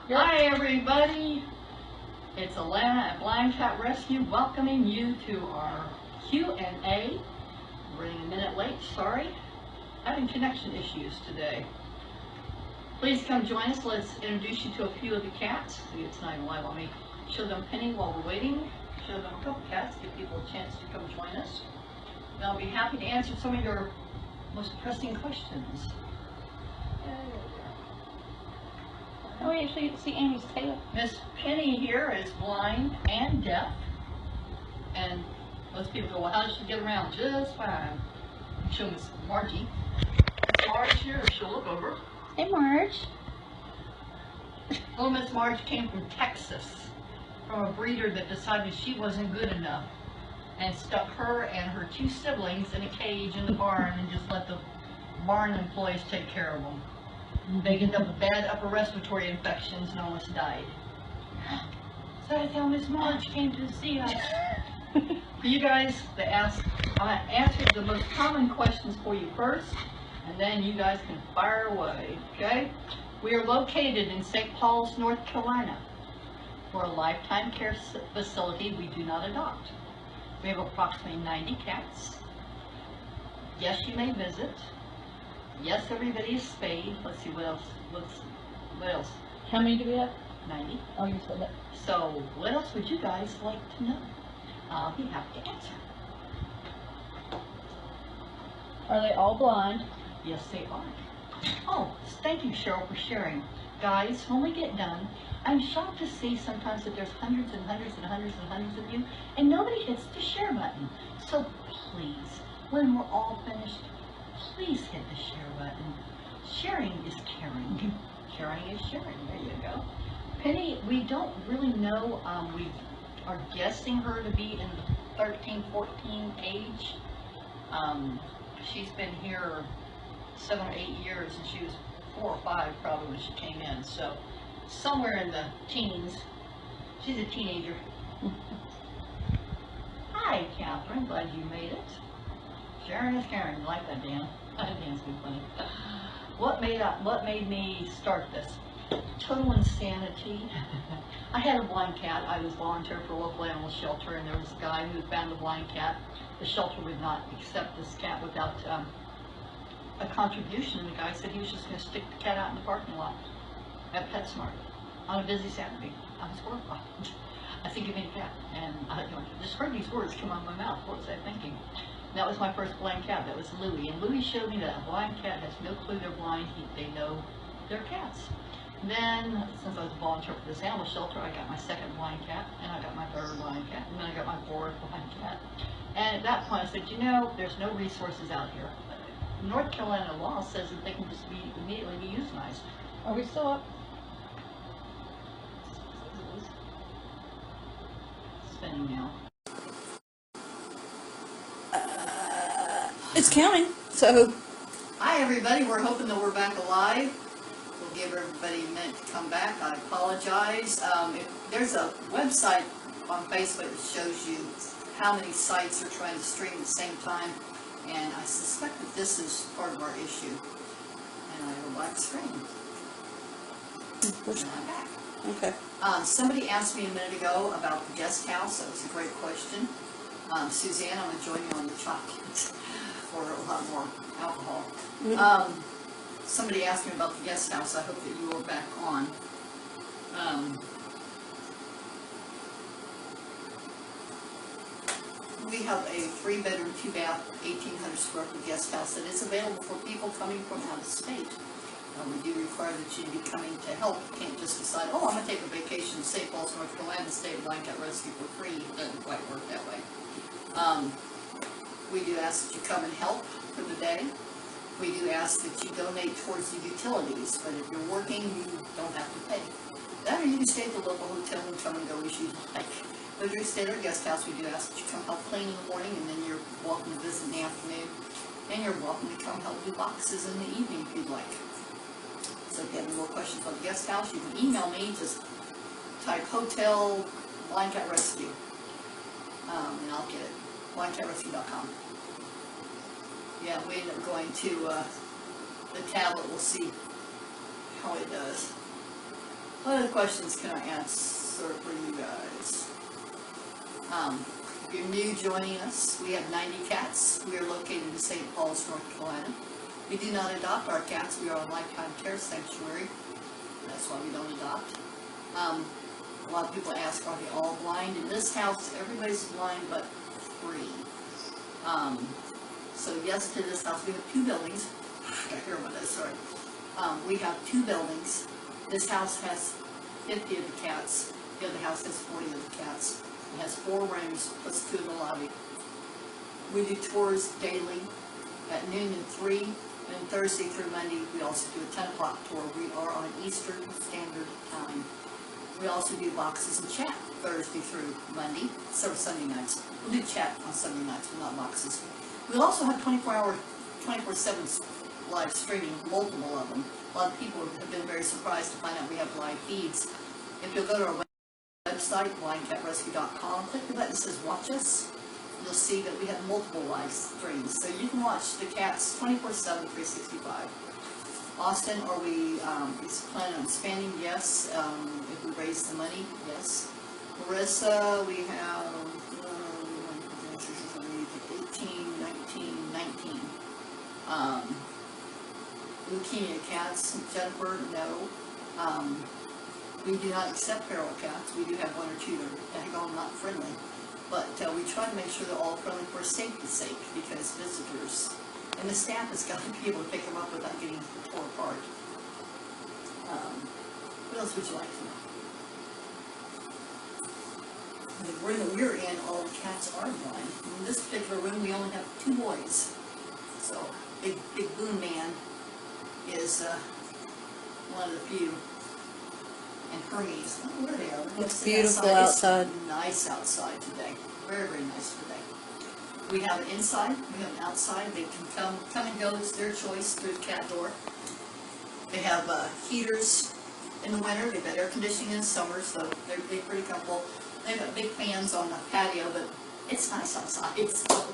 Hi everybody, it's Alana at Blind Cat Rescue welcoming you to our Q&A. We're running a minute late, sorry. Having connection issues today. Please come join us. Let's introduce you to a few of the cats. It's not even live on me. Show them Penny while we're waiting. Show them a couple cats, give people a chance to come join us. And I'll be happy to answer some of your most pressing questions. Oh, we actually get to see Amy's tail. Miss Penny here is blind and deaf, and most people go, well, how does she get around? Just fine. Show Miss Margie. Miss Marge here, she'll look over. Hey, Marge. Little Miss Marge came from Texas, from a breeder that decided she wasn't good enough, and stuck her and her two siblings in a cage in the barn and just let the barn employees take care of them. They ended up with bad upper respiratory infections and almost died. So that's how Miss Marge came to see us. For you guys to ask, I answered the most common questions for you first, and then you guys can fire away, okay? We are located in St. Paul's, North Carolina. We're a lifetime care facility. We do not adopt. We have approximately 90 cats. Yes, you may visit. Yes, everybody is spayed. Let's see, what else? What else? How many do we have? 90. Oh, you said that. So, what else would you guys like to know? I'll be happy to answer. Are they all blind? Yes, they are. Oh, thank you, Cheryl, for sharing. Guys, when we get done, I'm shocked to see sometimes that there's hundreds and hundreds and hundreds and hundreds of you, and nobody hits the share button. So please, when we're all finished, please hit the share button. Sharing is caring. Caring is sharing. There you go. Penny, we don't really know. We are guessing her to be in the 13, 14 age. She's been here 7 or 8 years, and she was 4 or 5 probably when she came in. So somewhere in the teens. She's a teenager. Hi, Catherine. Glad you made it. Sharon is caring. You like that, Dan? Dan's too funny. What made me start this? Total insanity. I had a blind cat. I was volunteer for a local animal shelter, and there was a guy who found a blind cat. The shelter would not accept this cat without a contribution. The guy said he was just going to stick the cat out in the parking lot at PetSmart on a busy Saturday. I was horrified. I said, give me a cat. And I just heard these words come out of my mouth. What was I thinking? That was my first blind cat. That was Louie. And Louie showed me that a blind cat has no clue they're blind. They know they're cats. Then, since I was a volunteer for this animal shelter, I got my second blind cat, and I got my third blind cat, and then I got my fourth blind cat. And at that point, I said, you know, there's no resources out here. North Carolina law says that they can just immediately be euthanized. Are we still up? Spinning now. It's counting. So. Hi, everybody. We're hoping that we're back alive. We'll give everybody a minute to come back. I apologize. There's a website on Facebook that shows you how many sites are trying to stream at the same time, and I suspect that this is part of our issue. And I have a black screen. And I'm back. Okay. Somebody asked me a minute ago about the guest house. That was a great question. Suzanne, I'm going to join you on the chocolates for a lot more alcohol. Mm-hmm. Somebody asked me about the guest house. I hope that you are back on. We have a 3-bedroom, 2-bath, 1,800 square foot guest house that is available for people coming from out of state. We do require that you be coming to help. You can't just decide, oh, I'm going to take a vacation to St. Paul, North Carolina, and stay at Blind Cat Rescue for free. It doesn't quite work that way. We do ask that you come and help for the day. We do ask that you donate towards the utilities, but if you're working, you don't have to pay. That, or you can stay at the local hotel and come and go as you like. But if you stay at our guest house, we do ask that you come help clean in the morning, and then you're welcome to visit in the afternoon. And you're welcome to come help do boxes in the evening if you'd like. So if you have any more questions about the guest house, you can email me. Just type Hotel Blind Cat Rescue, and I'll get it. BlindCatRescue.com. Yeah, we end up going to the tablet. We'll see how it does. What other questions can I answer for you guys? If you're new joining us, we have 90 cats. We are located in St. Pauls, North Carolina. We do not adopt our cats. We are a lifetime care sanctuary. That's why we don't adopt. A lot of people ask, are they all blind? In this house, everybody's blind but 3. So yes, to this house, we have 2 buildings. I gotta hear about that, sorry. We have 2 buildings. This house has 50 of the cats. The other house has 40 of the cats. It has 4 rooms plus 2 in the lobby. We do tours daily at noon and 3, and Thursday through Monday we also do a 10 o'clock tour. We are on Eastern Standard Time. We also do boxes and chat Thursday through Monday, so Sunday nights. We'll do chat on Sunday nights, but not boxes. We also have 24/7 live streaming, multiple of them. A lot of people have been very surprised to find out we have live feeds. If you'll go to our website, blindcatrescue.com, click the button that says watch us. You'll see that we have multiple live streams. So you can watch the cats 24/7, 365. Austin, are we planning on expanding? Yes. If we raise the money, yes. Marissa, we have 18, 19. Leukemia cats. Jennifer, no. We do not accept feral cats. We do have 1 or 2 that are not friendly. But we try to make sure they're all friendly for safety's sake, because visitors and the staff has got to be able to pick them up without getting torn apart. What else would you like to know? The room that we're in, all the cats are blind. In this particular room, we only have 2 boys. So, Big Boom Man is one of the few. And Hermes, where they are. It's beautiful outside. It's nice outside today. Very, very nice today. We have an inside, we have an outside. They can come and go. It's their choice through the cat door. They have heaters in the winter. They've got air conditioning in the summer, so they're pretty comfortable. They've got big fans on the patio, but it's nice outside. So,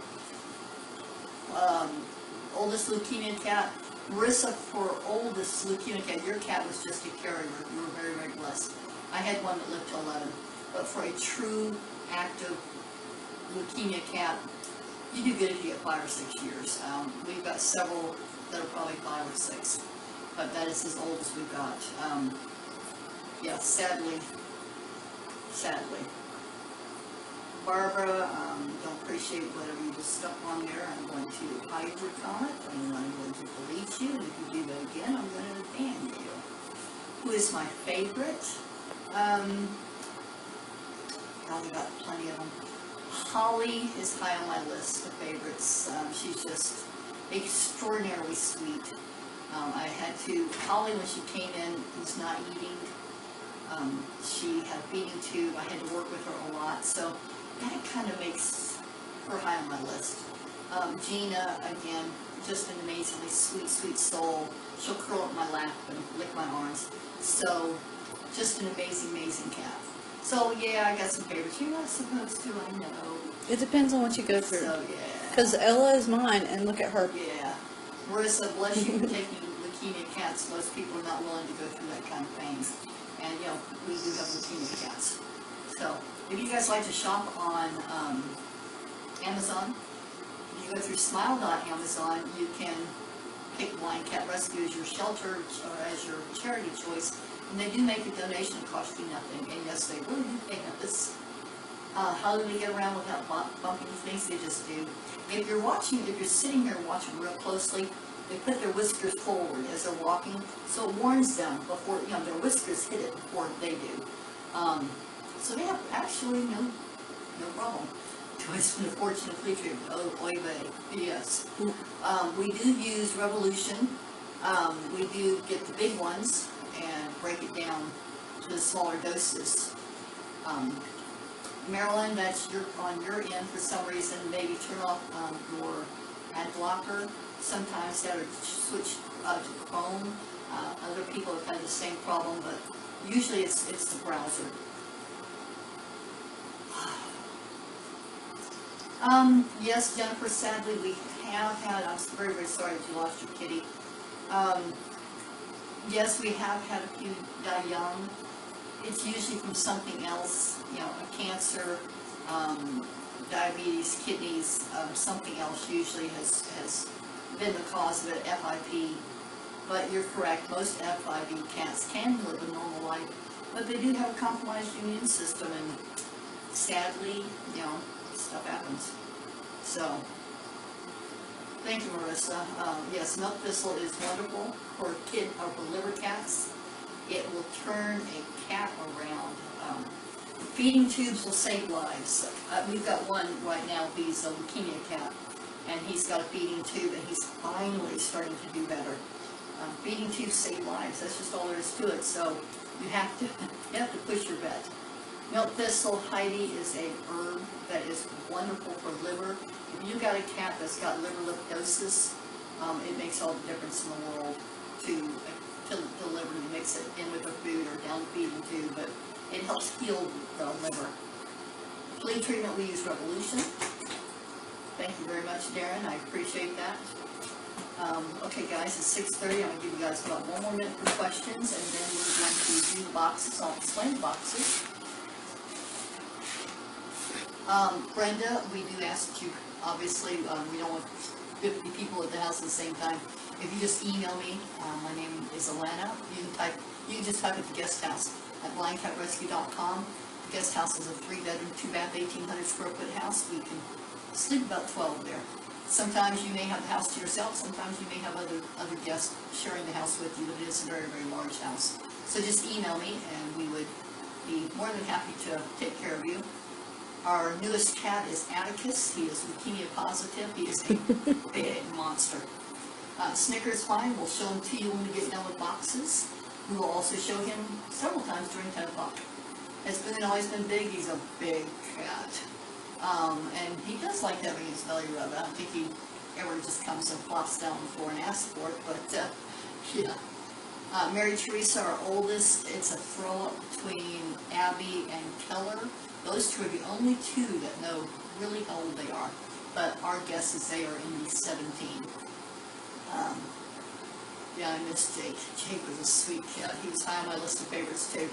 oldest leukemia cat. Marissa, for oldest leukemia cat, your cat was just a carrier. You were very, very blessed. I had one that lived to 11. But for a true, active leukemia cat, you do good if you get 5 or 6 years. We've got several that are probably 5 or 6. But that is as old as we've got. Yeah, sadly. Barbara, don't appreciate whatever you just stuck on there. I'm going to hide your comment, and I'm going to delete you, and if you do that again, I'm going to ban you. Who is my favorite? I've got plenty of them. Holly is high on my list of favorites. She's just extraordinarily sweet. I had to, Holly, when she came in, was not eating. She had a feeding tube. I had to work with her a lot, so that kind of makes her high on my list. Gina, again, just an amazingly sweet, sweet soul. She'll curl up my lap and lick my arms. So, just an amazing, amazing cat. So, yeah, I got some favorites. You're not supposed to, I know. It depends on what you go through. So, yeah. Because Ella is mine, and look at her. Yeah. Marissa, bless you for taking leukemia cats. Most people are not willing to go through that kind of pain. And, you know, we do have leukemia cats. So, if you guys like to shop on Amazon, if you go through smile.amazon, you can pick Blind Cat Rescue as your shelter or as your charity choice. And they do make a donation, it costs you nothing. And yes, they really do pay us. How do they get around without bumping things? They just do. If you're sitting here watching real closely, they put their whiskers forward as they're walking, so it warns them before, you know, their whiskers hit it before they do. So they have actually no problem. It's been a fortunate creature. Oh, oy vey. Yes. We do use Revolution. We do get the big ones and break it down to the smaller doses. Marilyn, that's on your end for some reason. Maybe turn off your ad blocker. Sometimes that would switch to Chrome. Other people have had the same problem, but usually it's the browser. Yes, Jennifer, sadly we have had, I'm very, very sorry that you lost your kitty. Yes, we have had a few die young. it's usually from something else, you know, a cancer, diabetes, kidneys, something else usually has been the cause of it, FIP. But you're correct, most FIP cats can live a normal life, but they do have a compromised immune system, and sadly, you know, stuff happens. So, thank you, Marissa. Yes, milk thistle is wonderful for liver cats. It will turn a cat around. Feeding tubes will save lives. We've got one right now, he's a leukemia cat, and he's got a feeding tube, and he's finally starting to do better. Feeding tubes save lives, that's just all there is to it, so you have to push your bet. Milk thistle, Heidi, is a herb that is wonderful for liver. If you got a cat that's got liver liptosis, it makes all the difference in the world to the liver. You mix it in with the food or down the feeding tube, but it helps heal the liver. Flea treatment, we use Revolution. Thank you very much, Darren. I appreciate that. Okay, guys, it's 6:30. I'm going to give you guys about 1 more minute for questions, and then we're going to do the boxes. I'll explain the boxes. Brenda, we do ask that you, obviously, we don't want 50 people at the house at the same time. If you just email me, my name is Alana. You can just type at the guest house at blindcatrescue.com. The guest house is a 3-bedroom, 2-bath, 1,800 square foot house. We can sleep about 12 there. Sometimes you may have the house to yourself. Sometimes you may have other guests sharing the house with you, but it is a very, very large house. So just email me, and we would be more than happy to take care of you. Our newest cat is Atticus. He is leukemia positive. He is a big monster. Snickers fine. We'll show him to you when we get done with boxes. We will also show him several times during 10 o'clock. Has Boone always been big? He's a big cat. And he does like having his belly rubbed. I don't think he ever just comes and flops down on the floor and asks for it, but yeah. Mary Teresa, our oldest, it's a throw-up between Abby and Keller. Those two are the only two that know really how old they are, but our guess is they are in the 17. Yeah, I miss Jake. Jake was a sweet cat. He was high on my list of favorites too.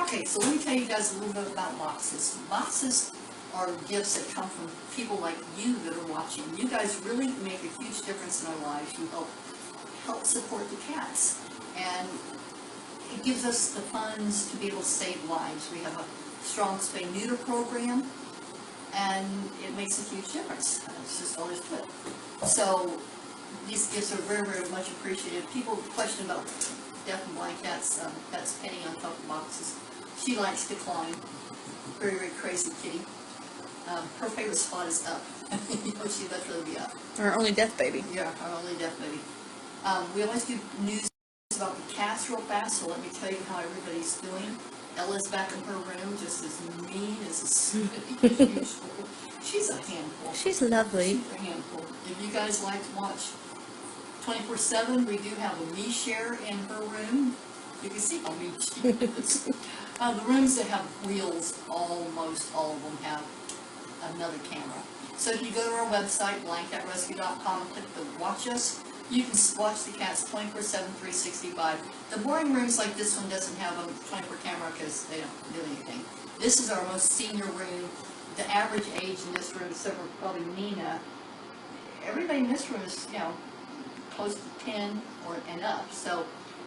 Okay, so let me tell you guys a little bit about boxes. Boxes are gifts that come from people like you that are watching. You guys really make a huge difference in our lives. You help support the cats, and it gives us the funds to be able to save lives. We have a strong spay-neuter program, and it makes a huge difference. It's just all there is to it. So these gifts are very, very much appreciated. People question about deaf and blind cats. That's Penny on top of boxes. She likes to climb. Very, very crazy kitty. Her favorite spot is up. You know, she'd literally be up. Our only death baby. Yeah, our only death baby. We always do news about the cats real fast, so let me tell you how everybody's doing. Ella's back in her room, just as mean as usual. She's a handful. She's lovely. She's a handful. If you guys like to watch 24/7, we do have a me share in her room. You can see how mean she is. The rooms that have wheels, almost all of them have another camera. So if you go to our website, blindcatrescue.com, and click the watch us, you can watch the cats 24/7, 365. The boring rooms like this one doesn't have a 24 camera because they don't do anything. This is our most senior room. The average age in this room, except for probably Nina, everybody in this room is, you know, close to 10 or and up. So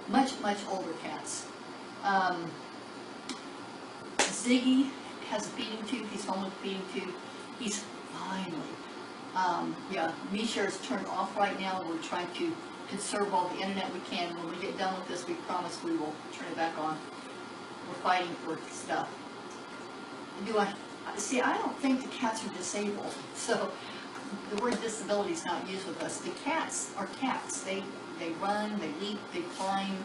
much, much older cats. Ziggy has a feeding tube. He's home with a feeding tube. He's finally, yeah, MeShare is turned off right now. We're trying to conserve all the internet we can. When we get done with this, we promise we will turn it back on. We're fighting for stuff. See, I don't think the cats are disabled, so the word disability is not used with us. The cats are cats. They run, they leap, they climb,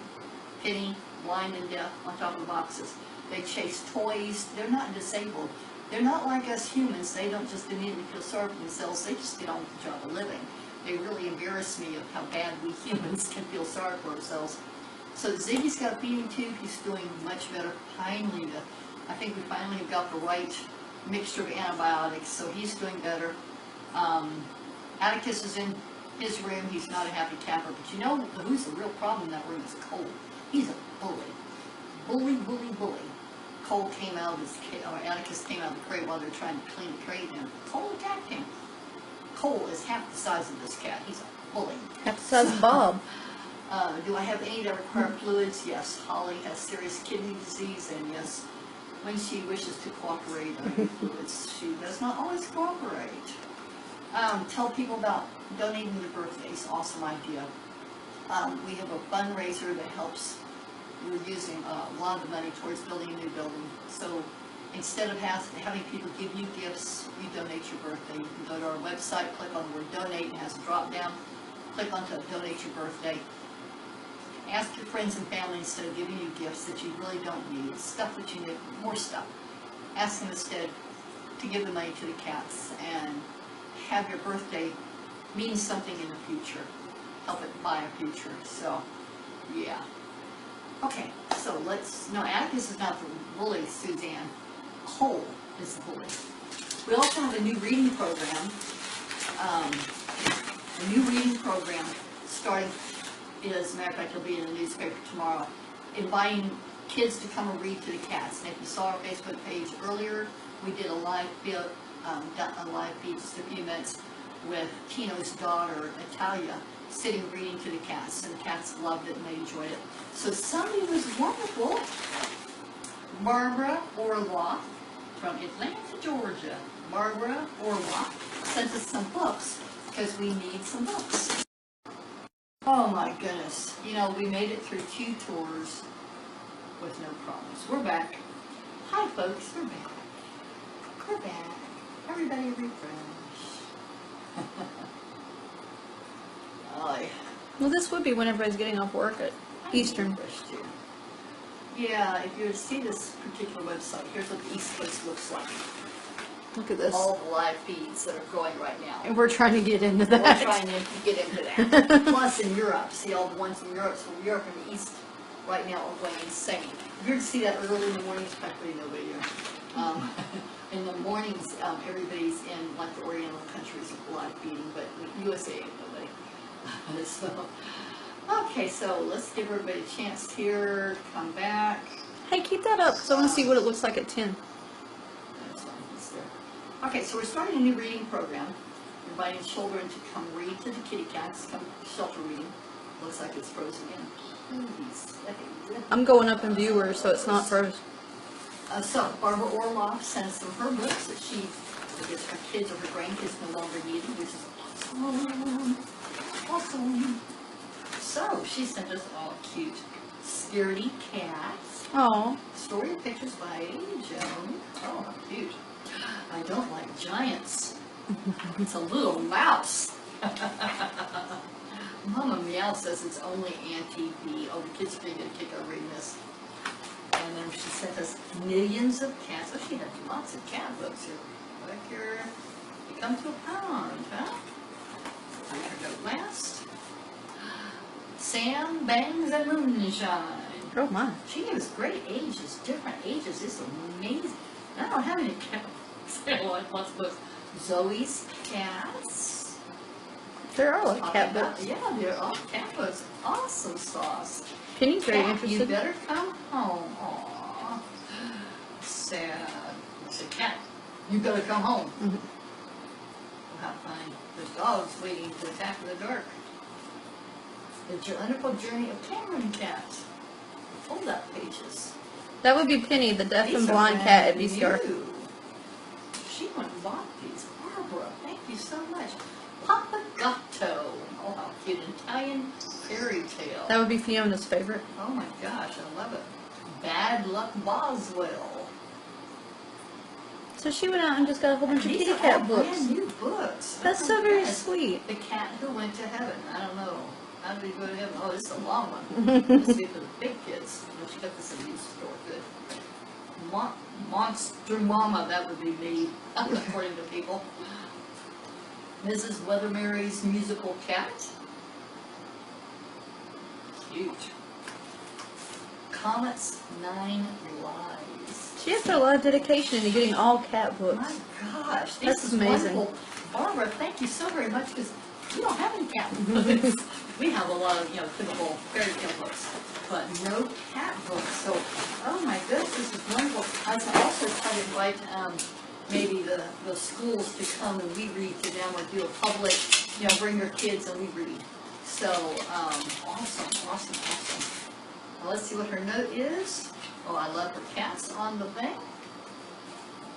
Penny, blind and deaf, on top of the boxes. They chase toys. They're not disabled. They're not like us humans. They don't just immediately feel sorry for themselves. They just get on with the job of living. They really embarrass me of how bad we humans can feel sorry for ourselves. So Ziggy's got a feeding tube. He's doing much better. Finally, I think we finally have got the right mixture of antibiotics, so he's doing better. Atticus is in his room. He's not a happy camper, but you know who's the real problem in that room is Cole. He's a bully. Bully, bully, bully. Cole came out of his cage, or Atticus came out of the crate while they're trying to clean the crate, and Cole attacked him. Cole is half the size of this cat. He's a bully. Half the size of Bob. Do I have any that require fluids? Yes. Holly has serious kidney disease, and yes, when she wishes to cooperate, I give fluids. She does not always cooperate. Tell people about donating to birthdays. Awesome idea. We have a fundraiser that helps. We're using a lot of the money towards building a new building. So instead of having people give you gifts, you donate your birthday. You can go to our website, click on the word donate, it has a drop down. Click on to donate your birthday. Ask your friends and family, instead of giving you gifts that you really don't need, stuff that you need, more stuff. Ask them instead to give the money to the cats and have your birthday mean something in the future. Help it buy a future. So, yeah. Okay, so no, Atticus is not the bully, Suzanne. Cole is the bully. We also have a new reading program. A new reading program starting, as a matter of fact, it'll be in the newspaper tomorrow, inviting kids to come and read to the cats. And if you saw our Facebook page earlier, we did a live feed just a few minutes with Tino's daughter, Natalia, sitting reading to the cats, and the cats loved it and they enjoyed it. So Sunday was wonderful. Barbara Orloff from Atlanta, Georgia. Barbara Orloff sent us some books because we need some books. Oh my goodness. You know, we made it through 2 tours with no problems. We're back. Hi folks, we're back. We're back. Everybody refresh. Well, this would be when everybody's getting off work at Eastern. Yeah, if you see this particular website, here's what the East Coast looks like. Look at this. All the live feeds that are going right now. And we're trying to get into We're that. trying to get into that. Plus in Europe, see all the ones in Europe. So Europe and the East right now are going insane. You're going to see that early in the mornings, practically nobody here. In the mornings, everybody's in like the Oriental countries live feeding, but USA ain't nobody. So, okay, so let's give everybody a chance here to come back. Hey, keep that up because I want to see what it looks like at 10. That's fine, it's there. Okay, so we're starting a new reading program, inviting children to come read to the kitty cats, come shelter reading. Looks like it's frozen in. I'm going up in viewers so it's not frozen. So Barbara Orloff sends them her books that she, I guess her kids or her grandkids no longer needed, which is awesome. Awesome. So she sent us all cute, scaredy cats. Oh. Story and pictures by Joan. Oh, how cute. I don't like giants. It's a little mouse. Mama Meow says it's only Auntie B. Oh, the kids are going to get a kick out of reading this. And then she sent us millions of cats. Oh, she had lots of cat books here. Like here, you come to a pond, huh? Here go last. Sam, Bangs, and Moonshine. Oh my. She gives great ages, different ages. It's amazing. I don't have any cats. I like lots of books. Zoe's Cats. They're all like cat books. Yeah, they're all cat books. Awesome sauce. Penny's very Cat, interested. you better come home. Aww. Sad. It's a cat. You better come home. Mm-hmm. We'll have fun. There's dogs waiting to attack in the dark. The wonderful journey of Cameron Cat. Fold-up pages. That would be Penny, the deaf These and are blind cat at brand VCR. new. She went and bought these. Barbara, thank you so much. Papa Gatto. Oh, how cute. Italian fairy tale. That would be Fiona's favorite. Oh my gosh, I love it. Bad Luck Boswell. So she went out and just got a whole bunch of These kitty are cat all books. brand new books. That's Oh so my very goodness. sweet. The Cat Who Went to Heaven. I don't know. How did he go to heaven? Oh, this is a long one. Let's see for the big kids. Well, she got this in the store. Good. Monster Mama, that would be me, according to people. Mrs. Weathermary's Musical Cat. Cute. Comet's 9 Lives. She has her live dedication into getting all cat books. My gosh, That's this is amazing. wonderful. Barbara, thank you so very much, because we don't have any cat books. We have a lot of, typical fairy tale books, but no cat books. So, oh my goodness, this is wonderful. I also try to invite maybe the schools to come and we read to them, or do a public, bring your kids and we read. So, awesome. Now let's see what her note is. Oh, I love her cats on the thing.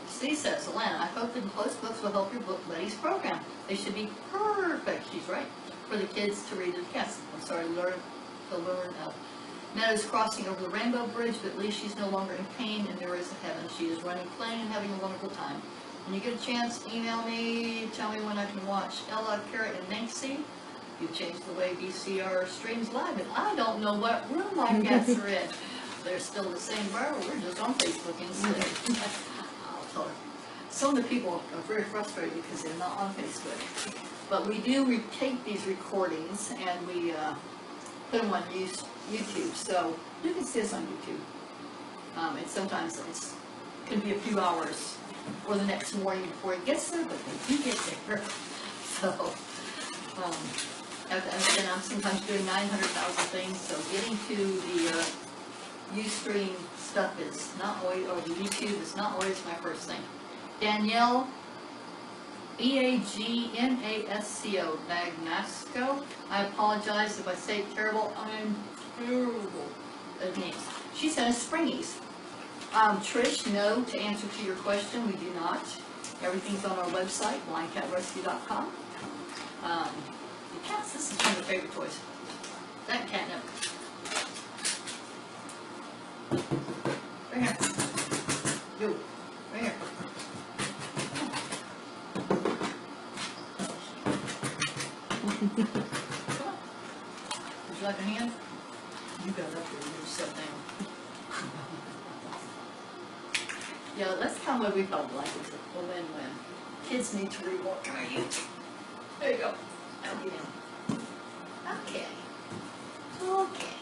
C says, Alana, I hope the enclosed books will help your Book Buddies program. They should be perfect, she's right, for the kids to read their cats. I'm sorry, learn Meadows crossing over the Rainbow Bridge, but at least she's no longer in pain and there is a heaven. She is running, playing, and having a wonderful time. When you get a chance, email me, tell me when I can watch Ella, Kara, and Nancy. You've changed the way VCR streams live, and I don't know what room my cats are in. They're still the same bar, we're just on Facebook instead. I'll tell her. Some of the people are very frustrated because they're not on Facebook. But we do take these recordings and we put them on YouTube, so you can see us on YouTube. And sometimes it can be a few hours or the next morning before it gets there, but they do get there. So, and I'm sometimes doing 900,000 things, so getting to the Ustream stuff is not always, or the YouTube is not always my first thing. Danielle, Eagmasco, Bagnasco. I apologize if I say it terrible. I'm terrible at names. She sent us Springies. Trish, no, to answer to your question, we do not. Everything's on our website, blindcatrescue.com. The cats, this is one of my favorite toys. That catnip. Right here. Yo, right here. Come on. Would you like a hand? You got up there, you just sat down. Yeah, that's kind of what we felt like. It's a win-win. Kids need to read more. Come here, you. There you go. Now get in. Okay. Okay.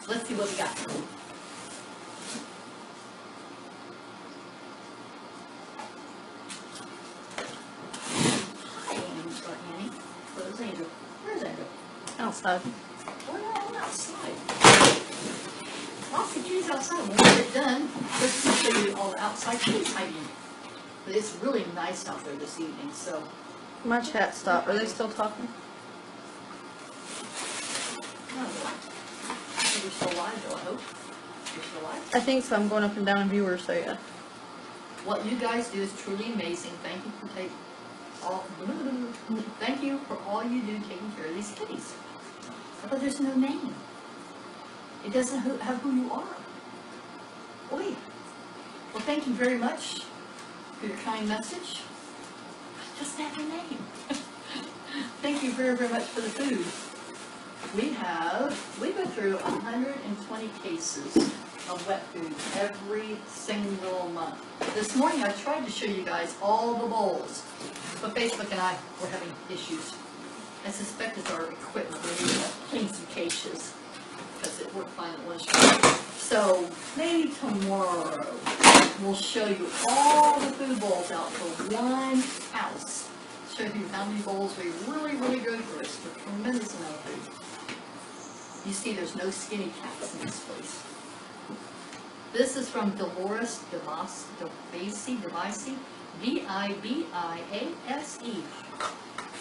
So let's see what we got. Hi, Annie. Where's Angel? Where's Angel? Outside. We're all outside. Lots of trees outside. When we get done, let's show you all the outside trees hiding. But it's really nice out there this evening, so. My chat stopped. Are they still talking? Are we still live, though, I hope? You're still live? I think so. I'm going up and down in viewers, so yeah. What you guys do is truly amazing. Thank you for Thank you for all you do taking care of these kitties. But there's no name. It doesn't have who you are. Oi. Well, thank you very much for your kind message. It doesn't have your name. Thank you very, very much for the food. We go through 120 cases of wet food every single month. This morning I tried to show you guys all the bowls, but Facebook and I were having issues. I suspect it's our equipment. We need to clean some cases because it worked fine at one shot. So maybe tomorrow we'll show you all the food bowls out for one house. Show you how many bowls we really go through. It's a tremendous amount of food. You see there's no skinny cats in this place. This is from Dolores Devasi, Vibiase.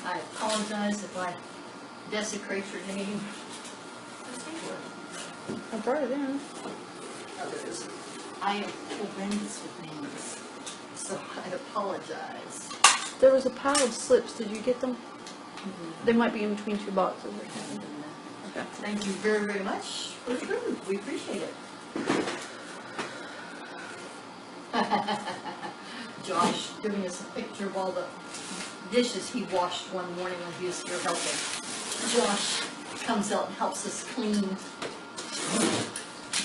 I apologize if I desecrate your name. I brought it in. Oh, there it is. I am horrendous with names, so I apologize. There was a pile of slips. Did you get them? They might be in between two boxes or something. Okay. Thank you very, very much for the food. We appreciate it. Josh giving us a picture of all the dishes he washed one morning when he was here helping. Josh comes out and helps us clean.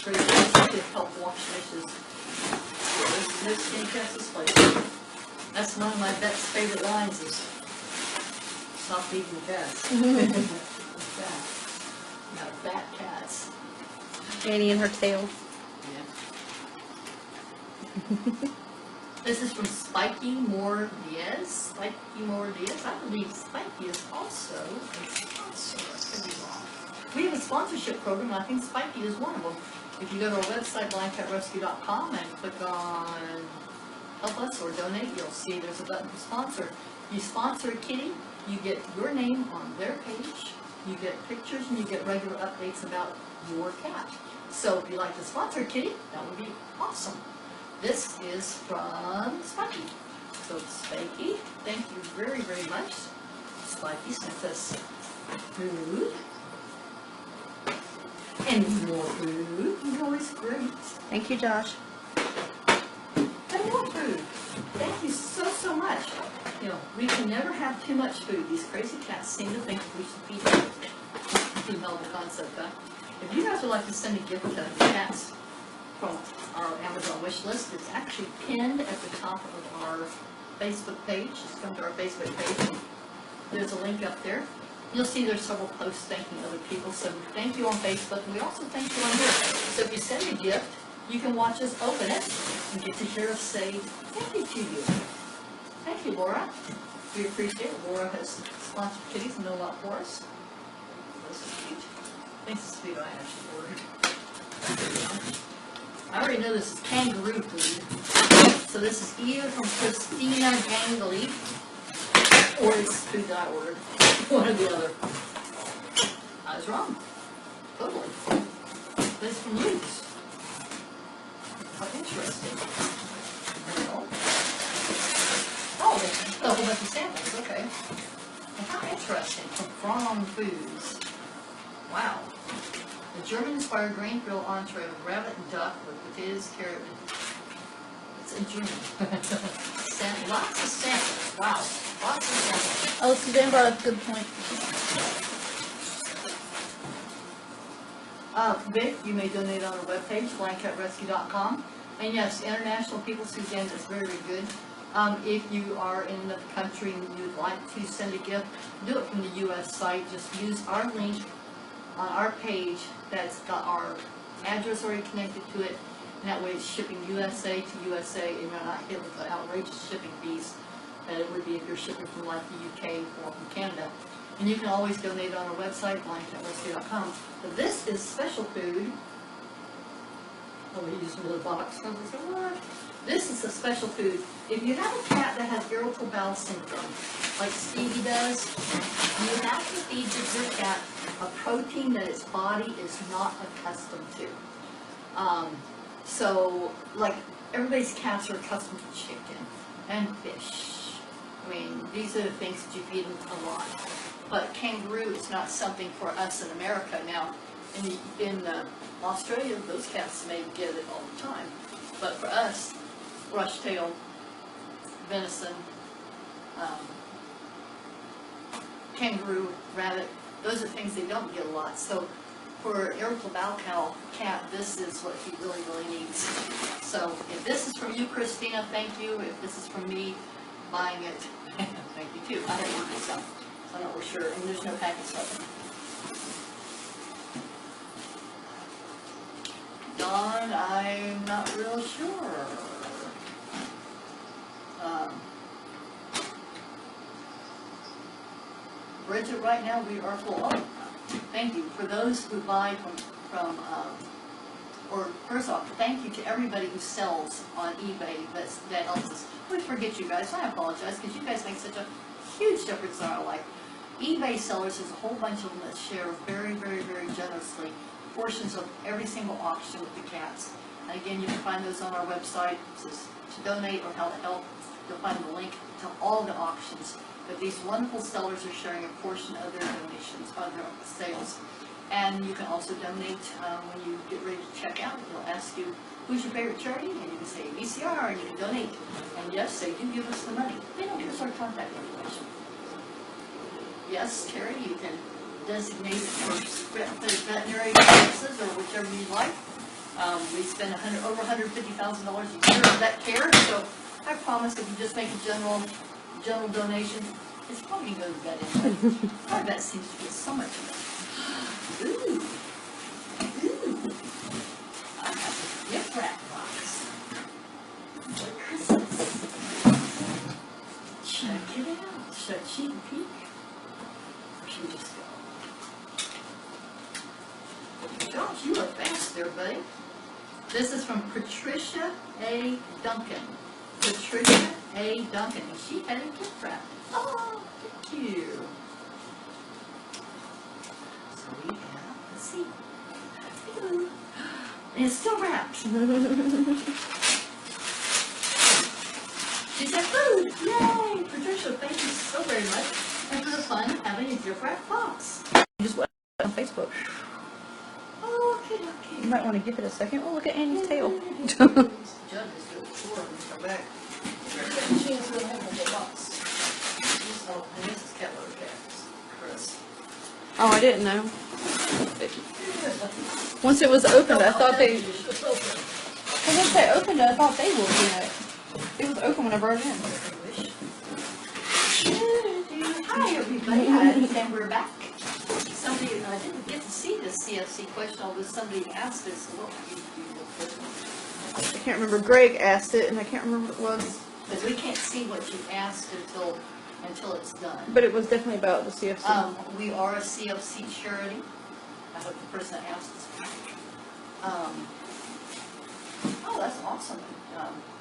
Very nice to help wash dishes. There's no skinny cats this place. That's one of my Bet's favorite lines is, stop feeding the cats. Got fat cats. Annie and her tail. Yeah. This is from Spiky Moore Diaz. Spiky Moore Diaz. I believe Spiky is also a sponsor. I could be wrong. We have a sponsorship program, and I think Spiky is one of them. If you go to our website, blindcatrescue.com, and click on Help Us or Donate, you'll see there's a button for sponsor. You sponsor a kitty, you get your name on their page, you get pictures, and you get regular updates about your cat. So if you'd like to sponsor a kitty, that would be awesome. This is from Spiky. So Spiky, thank you very, very much. Spiky sent us food. And more food. It's always great. Thank you, Josh. And more food. Thank you so, so much. You know, we can never have too much food. These crazy cats seem to think we should feed them. You know the concept, huh? If you guys would like to send a gift to the cats from our Amazon wish list, it's actually pinned at the top of our Facebook page. Just come to our Facebook page. There's a link up there. You'll see there's several posts thanking other people. So thank you on Facebook, and we also thank you on here. So if you send a gift, you can watch us open it and get to hear us say thank you to you. Thank you, Laura. We appreciate it. Laura has sponsored kitties and know a lot for us. This is cute. This is sweet. I actually ordered. I already know this is kangaroo food. So this is either from Christina Gangley, or it's food that I ordered. One or the other. I was wrong. Totally. This is from Luke's. How interesting. Well, oh, there's a whole bunch of samples. Okay. Well, how interesting. From Foods. Wow. The German-inspired grain grill entree with rabbit and duck with potatoes, carrot, and it's in German. Lots of samples. Wow. Lots of samples. Oh, Suzanne brought up a good point. Vic, you may donate on our webpage, blindcatrescue.com. And yes, international people, Suzanne, is very, very good. If you are in the country and you'd like to send a gift, do it from the U.S. site. Just use our link on our page that's got our address already connected to it. And that way it's shipping USA to USA, and you're not hit with the outrageous shipping fees that it would be if you're shipping from like the UK or from Canada. And you can always donate on our website, blindcatrescue.com. But this is special food. Oh, we use a little box. I was like, what? This is a special food. If you have a cat that has irritable bowel syndrome, like Stevie does, you have to feed your cat a protein that its body is not accustomed to. So, like, everybody's cats are accustomed to chicken and fish. I mean, these are the things that you feed them a lot. But kangaroo is not something for us in America. Now, in Australia, those cats may get it all the time. But for us, brush-tailed, venison, kangaroo, rabbit, those are things they don't get a lot. So for irritable bowel cat, this is what he really, really needs. So if this is from you, Christina, thank you. If this is from me buying it, thank you too. I haven't ordered some, so I'm not real sure. And there's no package of them. Dawn, I'm not real sure. Bridget, right now we are full. Oh, thank you. For those who buy or first off, thank you to everybody who sells on eBay that helps us. We forget you guys. I apologize because you guys make such a huge difference in our life. eBay sellers, there's a whole bunch of them that share very, very, very generously portions of every single auction with the cats. And again, you can find those on our website. It says to donate or how to help. You'll find the link to all the auctions. But these wonderful sellers are sharing a portion of their donations, of their sales. And you can also donate when you get ready to check out. They'll ask you, who's your favorite charity? And you can say VCR, and you can donate. And yes, they do give us the money. They don't give us our contact information. Yes, Terry, you can designate for veterinary services or whichever you like. We spend over $150,000 a year on vet care, so I promise if you just make a general donation, it's probably going to go to vet anyway. Our vet seems to get so much of it. Ooh. I have a gift wrap box for Christmas. cheat and peek? Or should we just go? Josh, you are fast there, buddy. This is from Patricia A. Duncan. Patricia A. Duncan, and she had a gift wrap. Oh, thank you. So we have, let's see. And it's still wrapped. She said food. Yay! Patricia, thank you so very much. And for the fun of having a gift wrap box. Just went on Facebook. Okay, okay. You might want to give it a second. Oh, look at Annie's tail. Judge is good before we come back. Second chance we'll have a box. Oh, and this is cat litter cats. Chris. Oh, I didn't know. Once it was opened, I thought they. Once they opened it, I thought they would get it. It was open when I brought it in. Hi, everybody. I understand we're back. Somebody, I didn't get to see this CFC question, although somebody asked it, so what would you do? I can't remember. Greg asked it, and I can't remember what it was. Because we can't see what you asked until it's done. But it was definitely about the CFC. We are a CFC charity. I hope the person that asked is back. Oh, that's awesome,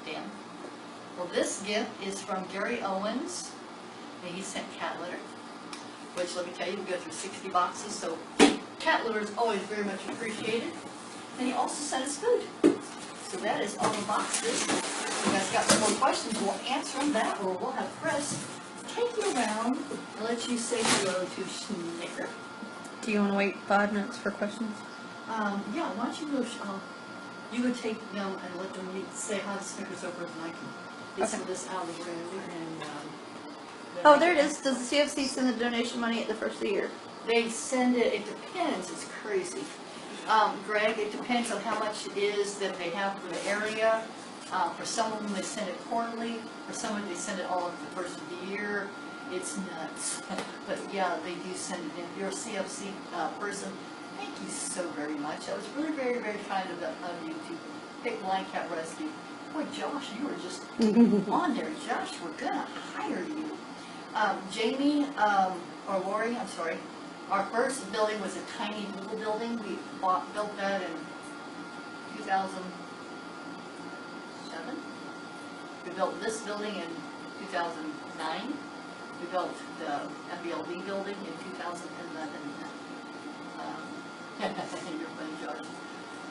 Dan. Well, this gift is from Gary Owens, and he sent cat litter, which, let me tell you, we go through 60 boxes, so cat litter is always very much appreciated. And he also sent us food. So that is all the boxes. If you guys got some more questions, we'll answer them that, or we'll have Chris take you around and let you say hello to Snicker. Do you want to wait 5 minutes for questions? Yeah, why don't you go, you would take them and let them say hi to Snickers over, and I can get some of this out of the room. And, Oh, there it is. Does the CFC send the donation money at the first of the year? they send it, it depends, it's crazy. Greg, it depends on how much it is that they have for the area. For some of them, they send it quarterly. For some of them, they send it all at the first of the year. It's nuts. But yeah, they do send it in. If you're a CFC person, thank you so very much. That was really very, very kind of you to pick Blind Cat Rescue. Boy, Josh, you were just on there. Josh, we're going to hire you. Jamie, or Lori, I'm sorry. Our first building was a tiny little building. We built that in 2007. We built this building in 2009. We built the MBLD building in 2011. You're funny, Josh.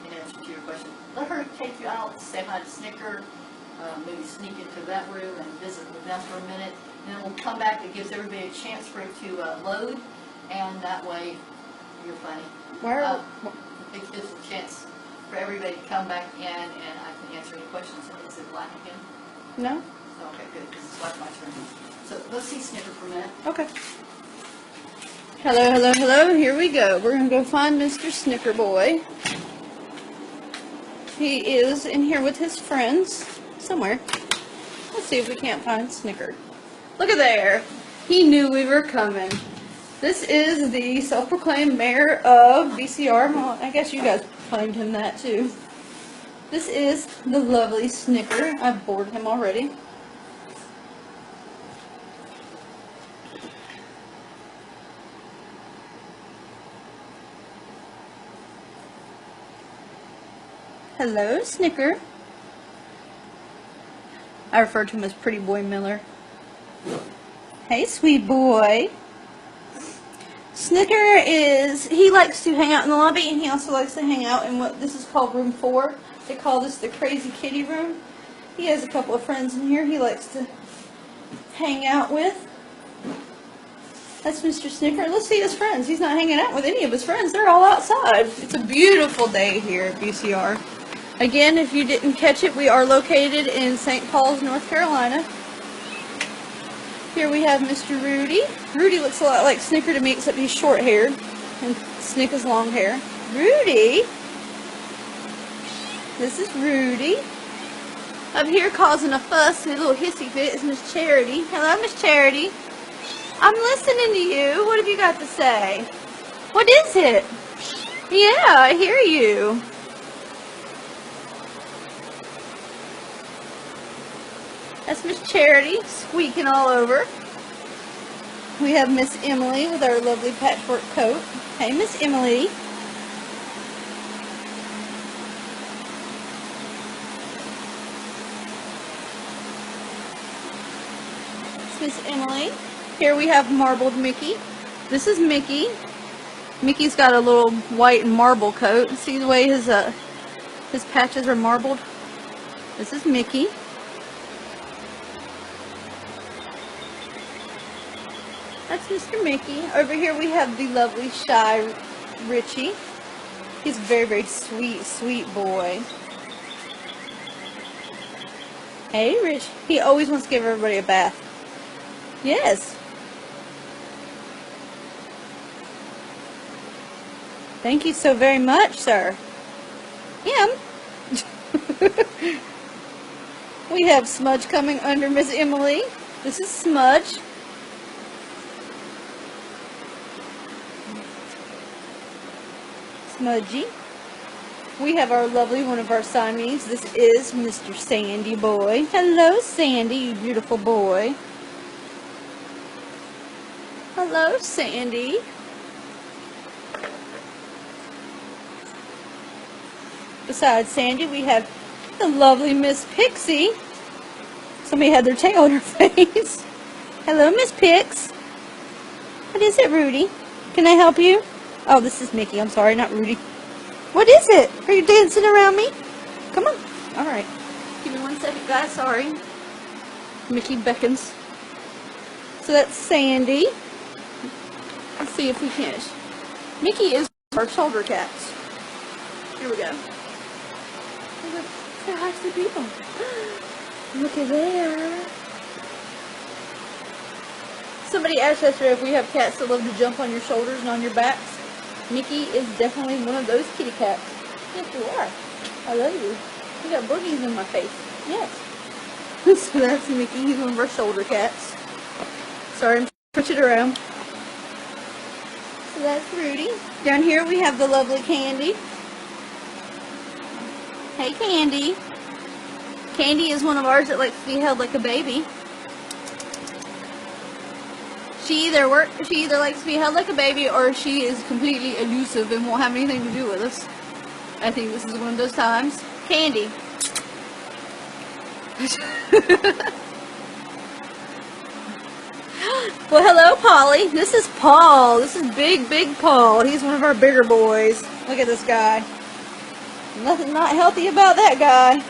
In answer to your question, let her take you out, say hi to Snicker, maybe sneak into that room and visit with them for a minute. And then we'll come back. It gives everybody a chance for it to load, and that way you're funny. Where? It gives a chance for everybody to come back in, and I can answer any questions. Is it black again? No? Okay, good, because it's like my turn. So let's see Snicker for a minute. Okay. Hello, hello, hello. Here we go. We're going to go find Mr. Snicker Boy. He is in here with his friends somewhere. Let's see if we can't find Snicker. Look at there. He knew we were coming. This is the self-proclaimed mayor of BCR. Well, I guess you guys proclaimed him that too. This is the lovely Snicker. I've boarded him already. Hello, Snicker. I refer to him as Pretty Boy Miller. Hey, sweet boy. Snicker he likes to hang out in the lobby, and he also likes to hang out in what this is called room 4. They call this the Crazy Kitty room. He has a couple of friends in here he likes to hang out with. That's Mr. Snicker. Let's see his friends. He's not hanging out with any of his friends. They're all outside. It's a beautiful day here at BCR. Again, if you didn't catch it, we are located in St. Paul's, North Carolina. Here we have Mr. Rudy. Rudy looks a lot like Snicker to me, except he's short hair and Snick is long hair. Rudy. This is Rudy. Up here causing a fuss, a little hissy fit, is Miss Charity. Hello, Miss Charity. I'm listening to you. What have you got to say? What is it? Yeah, I hear you. That's Miss Charity, squeaking all over. we have Miss Emily with our lovely patchwork coat. Hey, Miss Emily. It's Miss Emily. Here we have marbled Mickey. This is Mickey. Mickey's got a little white and marble coat. See the way his patches are marbled? This is Mickey. That's Mr. Mickey. Over here we have the lovely shy Richie. He's a very, very sweet, sweet boy. Hey, Rich. He always wants to give everybody a bath. Yes. Thank you so very much, sir. Him. We have Smudge coming under Miss Emily. This is Smudge. Smudgy. We have our lovely one of our Siamese. This is Mr. Sandy boy. Hello, Sandy, you beautiful boy. Hello, Sandy. Besides Sandy, we have the lovely Miss Pixie. Somebody had their tail on her face. Hello, Miss Pix. What is it, Rudy? Can I help you? Oh, this is Mickey. I'm sorry, not Rudy. What is it? Are you dancing around me? Come on. All right. Give me 1 second, guys. Sorry. Mickey beckons. So that's Sandy. Let's see if we can. Mickey is our shoulder cats. Here we go. Say hi to the people. Look at there. Somebody asked yesterday if we have cats that love to jump on your shoulders and on your backs. Mickey is definitely one of those kitty cats. Yes, you are. I love you. You got boogies in my face. Yes. So that's Mickey. He's one of our shoulder cats. Sorry, I'm pushing it around. So that's Rudy. Down here we have the lovely Candy. Hey, Candy. Candy is one of ours that likes to be held like a baby. She either likes to be held like a baby, or she is completely elusive and won't have anything to do with us. I think this is one of those times. Candy. Well, hello, Polly. This is Paul. This is big Paul. He's one of our bigger boys. Look at this guy. Nothing not healthy about that guy.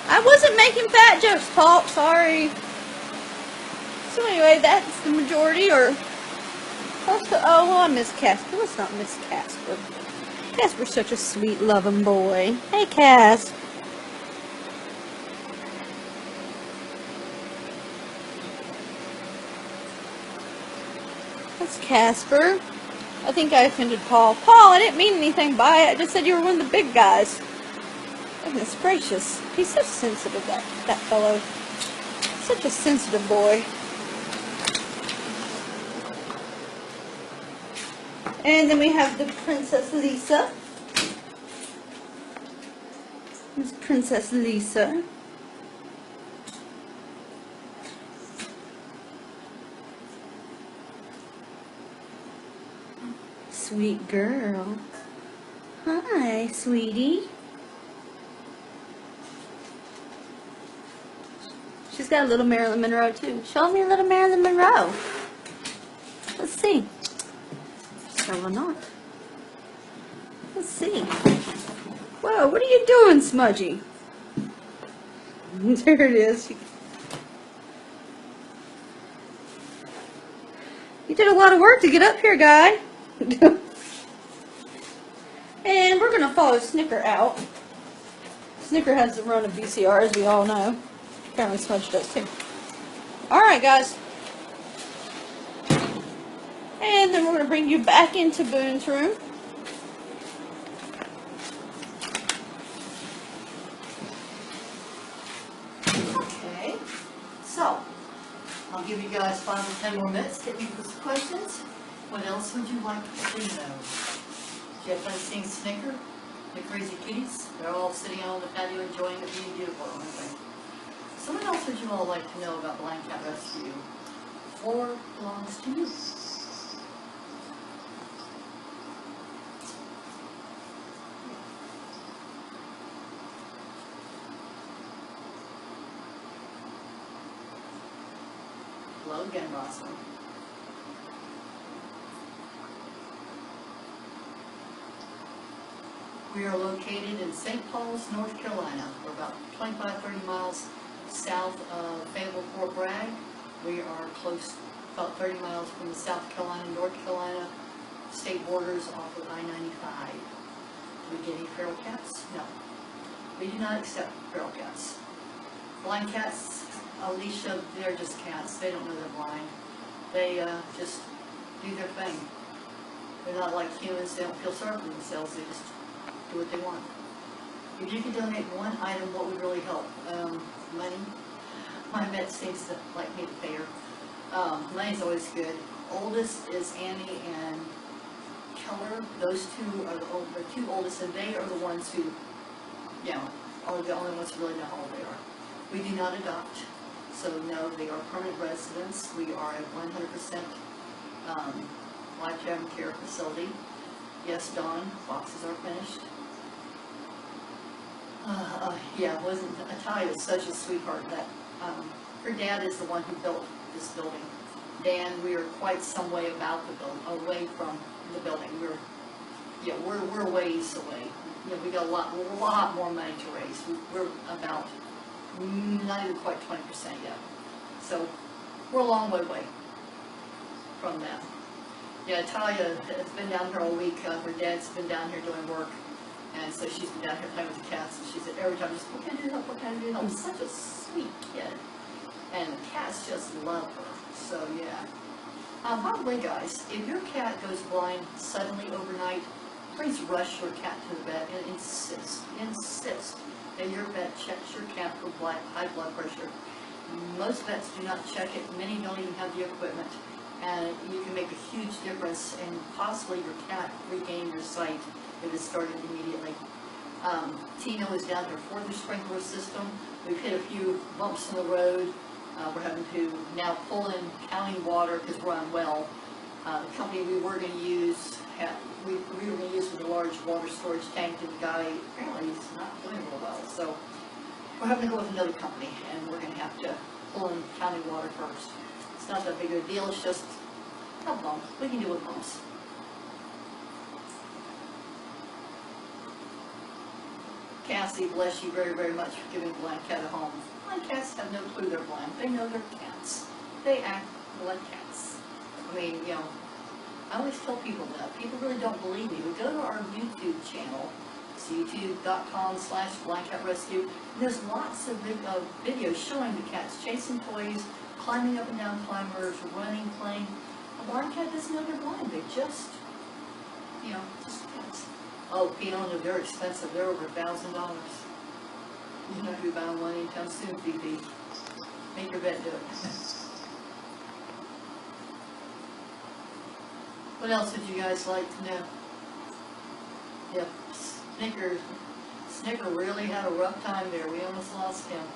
I wasn't making fat jokes, Paul. Sorry. So anyway, that's the majority, or close to, oh, well, I miss Casper. Let's not miss Casper. Casper's such a sweet, loving boy. Hey, Cas. That's Casper. I think I offended Paul. Paul, I didn't mean anything by it. I just said you were one of the big guys. Goodness gracious. He's so sensitive, that fellow. Such a sensitive boy. And then we have the Princess Lisa. This is Princess Lisa. Sweet girl. Hi, sweetie. She's got a little Marilyn Monroe, too. Show me a little Marilyn Monroe. Let's see. Or not. Let's see. Whoa, what are you doing, Smudgy? There it is. You did a lot of work to get up here, guy. And we're going to follow Snicker out. Snicker has the run of VCR, as we all know. Apparently Smudge does, too. Alright, guys. And then we're going to bring you back into Boone's room. Okay, so I'll give you guys 5 or 10 more minutes to answer some questions. What else would you like to know? Did you have fun seeing Snicker, the crazy kitties? They're all sitting on the patio enjoying it being beautiful, aren't they? So what else would you all like to know about Blanket Rescue? floor belongs to you. Hello again, Rosalind. We are located in St. Pauls, North Carolina. We're about 25-30 miles south of Fayetteville, Fort Bragg. We are close, about 30 miles from the South Carolina, North Carolina state borders off of I-95. Do we get any feral cats? No. We do not accept feral cats. Blind cats, Alicia, they're just cats. They don't know they're blind. They just do their thing. They're not like humans. They don't feel sorry for themselves. They just do what they want. If you could donate one item, what would really help? Money. My vet seems to like me to pay her. Money's always good. Oldest is Annie and Keller. Those two are the two oldest, and they are the ones who, you know, are the only ones who really know how old they are. We do not adopt, so no, they are permanent residents. We are a 100% lifetime care facility. Yes, Dawn, boxes are finished. Yeah, Atalia is such a sweetheart. That her dad is the one who built this building. Dan, we are quite some way about the building, away from the building. We're ways away. You know, we got a lot more money to raise. We're about not even quite 20% yet. So we're a long way away from that. Yeah, Talia has been down here all week. Her dad's been down here doing work. And so she's been down here playing with the cats, and she said every time, just, what can I do to help, what can I do to help? Such a sweet kid. And the cats just love her, so yeah. By the way, guys, if your cat goes blind suddenly overnight, please rush your cat to the vet and insist that your vet checks your cat for high blood pressure. Most vets do not check it, many don't even have the equipment, and you can make a huge difference in possibly your cat regain your sight if it started immediately. Tino is down here for the sprinkler system. We've hit a few bumps in the road. We're having to now pull in county water because we're on well. The company we were going to use, we were going to use with a large water storage tank, and the guy apparently is not doing real well. So we're having to go with another company, and we're going to have to pull in county water first. It's not that big of a deal. It's just a bump. We can deal with bumps. Cassie, bless you very, very much for giving Blind Cat a home. Blind cats have no clue they're blind. They know they're cats. They act like cats. I mean, you know, I always tell people that. People really don't believe me. We go to our YouTube channel. It's youtube.com/blindcatrescue. There's lots of videos showing the cats chasing toys, climbing up and down climbers, running, playing. A blind cat doesn't know they're blind. They just, you know, just cats. Oh, peons are very expensive. They're over $1,000. You're not going to be buying one anytime soon, PP. Make your vet do it. What else would you guys like to know? Yep, Snicker really had a rough time there. We almost lost him.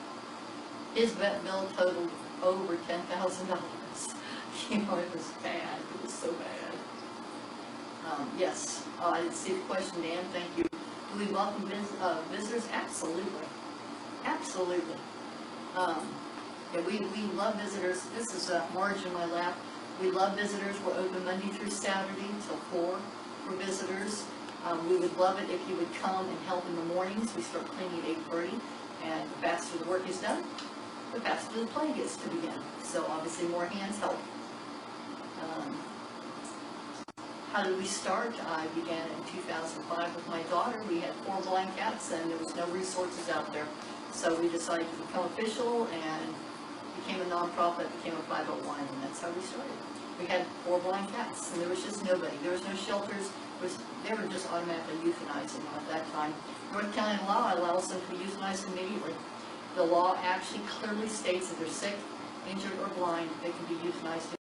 His vet bill totaled over $10,000. You know, it was bad. It was so bad. Yes, I didn't see the question, Dan. Thank you. Do we welcome visitors? Absolutely. Absolutely. Yeah, we love visitors. This is Marge in my lap. We love visitors. We're open Monday through Saturday till 4 for visitors. We would love it if you would come and help in the mornings. We start cleaning at 8:30, and the faster the work is done, the faster the play gets to begin. So obviously more hands help. How did we start? I began in 2005 with my daughter. We had 4 blind cats, and there was no resources out there. So we decided to become official and became a nonprofit, became a 501, and that's how we started. We had 4 blind cats, and there was just nobody. There was no shelters. They were just automatically euthanizing them at that time. North Carolina law allows them to be euthanized immediately. The law actually clearly states that they're sick, injured, or blind, they can be euthanized